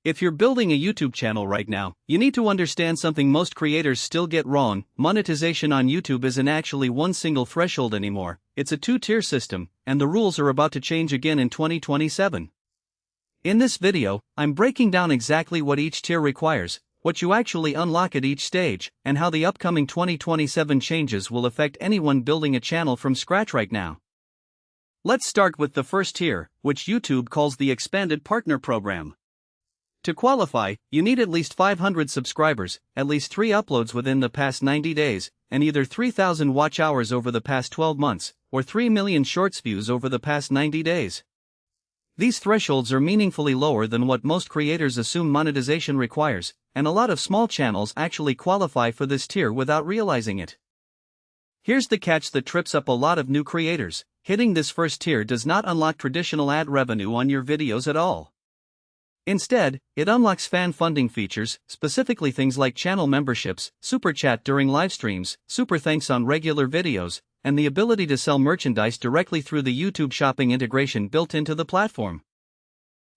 If you're building a YouTube channel right now, you need to understand something most creators still get wrong. Monetization on YouTube isn't actually one single threshold anymore, it's a two-tier system, and the rules are about to change again in 2027. In this video, I'm breaking down exactly what each tier requires, what you actually unlock at each stage, and how the upcoming 2027 changes will affect anyone building a channel from scratch right now. Let's start with the first tier, which YouTube calls the Expanded Partner Program. To qualify, you need at least 500 subscribers, at least 3 uploads within the past 90 days, and either 3,000 watch hours over the past 12 months, or 3 million shorts views over the past 90 days. These thresholds are meaningfully lower than what most creators assume monetization requires, and a lot of small channels actually qualify for this tier without realizing it. Here's the catch that trips up a lot of new creators: hitting this first tier does not unlock traditional ad revenue on your videos at all. Instead, it unlocks fan funding features, specifically things like channel memberships, super chat during live streams, super thanks on regular videos, and the ability to sell merchandise directly through the YouTube shopping integration built into the platform.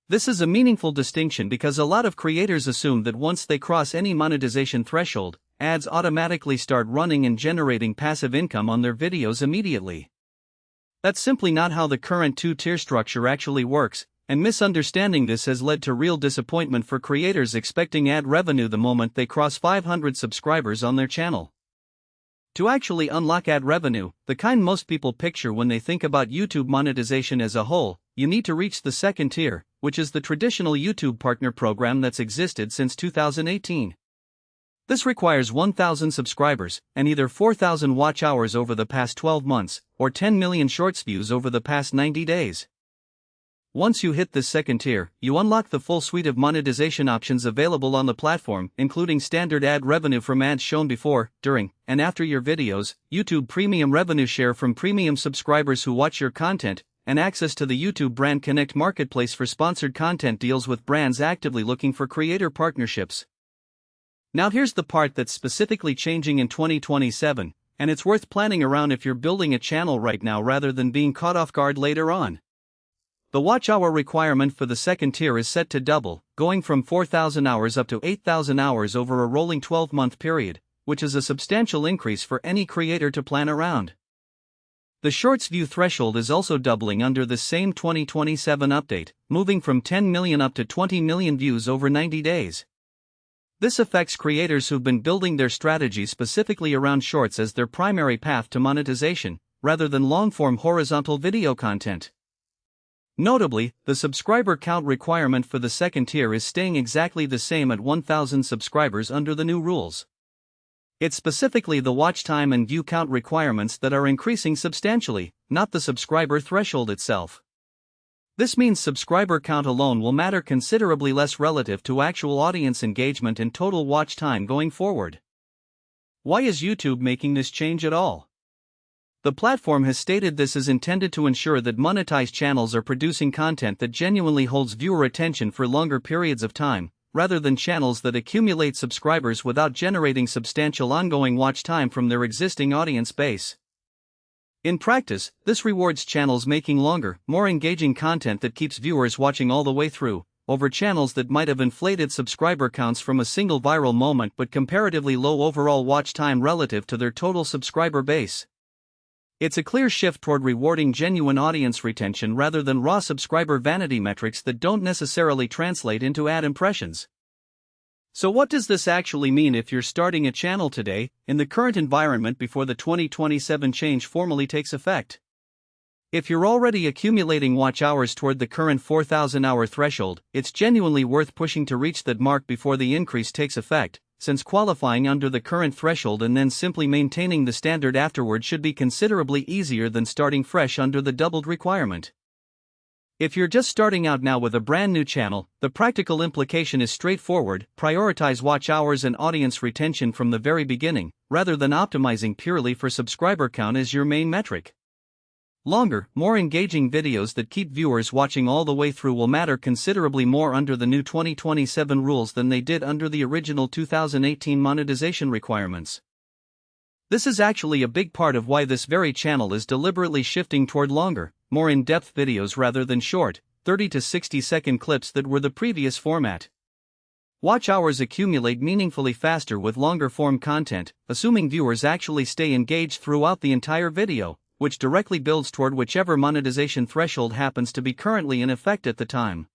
This is a meaningful distinction because a lot of creators assume that once they cross any monetization threshold, ads automatically start running and generating passive income on their videos immediately. That's simply not how the current two-tier structure actually works, and misunderstanding this has led to real disappointment for creators expecting ad revenue the moment they cross 500 subscribers on their channel. To actually unlock ad revenue, the kind most people picture when they think about YouTube monetization as a whole, you need to reach the second tier, which is the traditional YouTube Partner Program that's existed since 2018. This requires 1,000 subscribers, and either 4,000 watch hours over the past 12 months, or 10 million shorts views over the past 90 days. Once you hit this second tier, you unlock the full suite of monetization options available on the platform, including standard ad revenue from ads shown before, during, and after your videos, YouTube Premium revenue share from premium subscribers who watch your content, and access to the YouTube Brand Connect marketplace for sponsored content deals with brands actively looking for creator partnerships. Now here's the part that's specifically changing in 2027, and it's worth planning around if you're building a channel right now rather than being caught off guard later on. The watch hour requirement for the second tier is set to double, going from 4,000 hours up to 8,000 hours over a rolling 12-month period, which is a substantial increase for any creator to plan around. The shorts view threshold is also doubling under this same 2027 update, moving from 10 million up to 20 million views over 90 days. This affects creators who've been building their strategy specifically around shorts as their primary path to monetization, rather than long-form horizontal video content. Notably, the subscriber count requirement for the second tier is staying exactly the same at 1,000 subscribers under the new rules. It's specifically the watch time and view count requirements that are increasing substantially, not the subscriber threshold itself. This means subscriber count alone will matter considerably less relative to actual audience engagement and total watch time going forward. Why is YouTube making this change at all? The platform has stated this is intended to ensure that monetized channels are producing content that genuinely holds viewer attention for longer periods of time, rather than channels that accumulate subscribers without generating substantial ongoing watch time from their existing audience base. In practice, this rewards channels making longer, more engaging content that keeps viewers watching all the way through, over channels that might have inflated subscriber counts from a single viral moment but comparatively low overall watch time relative to their total subscriber base. It's a clear shift toward rewarding genuine audience retention rather than raw subscriber vanity metrics that don't necessarily translate into ad impressions. So what does this actually mean if you're starting a channel today, in the current environment before the 2027 change formally takes effect? If you're already accumulating watch hours toward the current 4,000-hour threshold, it's genuinely worth pushing to reach that mark before the increase takes effect, since qualifying under the current threshold and then simply maintaining the standard afterward should be considerably easier than starting fresh under the doubled requirement. If you're just starting out now with a brand new channel, the practical implication is straightforward: prioritize watch hours and audience retention from the very beginning, rather than optimizing purely for subscriber count as your main metric. Longer, more engaging videos that keep viewers watching all the way through will matter considerably more under the new 2027 rules than they did under the original 2018 monetization requirements. This is actually a big part of why this very channel is deliberately shifting toward longer, more in-depth videos rather than short, 30 to 60 second clips that were the previous format. Watch hours accumulate meaningfully faster with longer form content, assuming viewers actually stay engaged throughout the entire video, which directly builds toward whichever monetization threshold happens to be currently in effect at the time.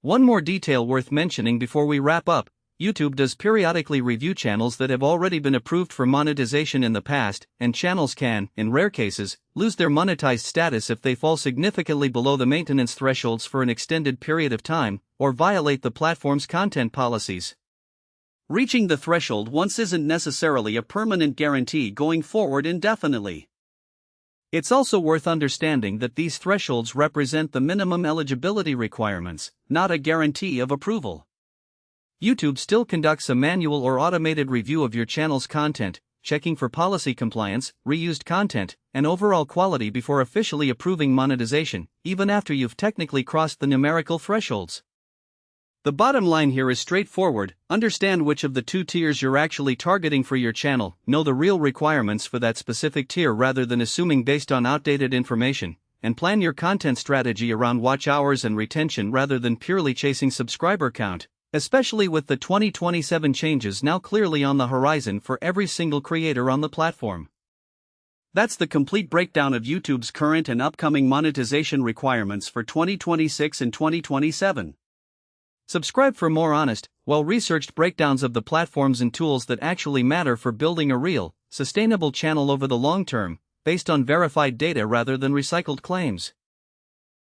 One more detail worth mentioning before we wrap up: YouTube does periodically review channels that have already been approved for monetization in the past, and channels can, in rare cases, lose their monetized status if they fall significantly below the maintenance thresholds for an extended period of time, or violate the platform's content policies. Reaching the threshold once isn't necessarily a permanent guarantee going forward indefinitely. It's also worth understanding that these thresholds represent the minimum eligibility requirements, not a guarantee of approval. YouTube still conducts a manual or automated review of your channel's content, checking for policy compliance, reused content, and overall quality before officially approving monetization, even after you've technically crossed the numerical thresholds. The bottom line here is straightforward: understand which of the two tiers you're actually targeting for your channel, know the real requirements for that specific tier rather than assuming based on outdated information, and plan your content strategy around watch hours and retention rather than purely chasing subscriber count, especially with the 2027 changes now clearly on the horizon for every single creator on the platform. That's the complete breakdown of YouTube's current and upcoming monetization requirements for 2026 and 2027. Subscribe for more honest, well-researched breakdowns of the platforms and tools that actually matter for building a real, sustainable channel over the long term, based on verified data rather than recycled claims.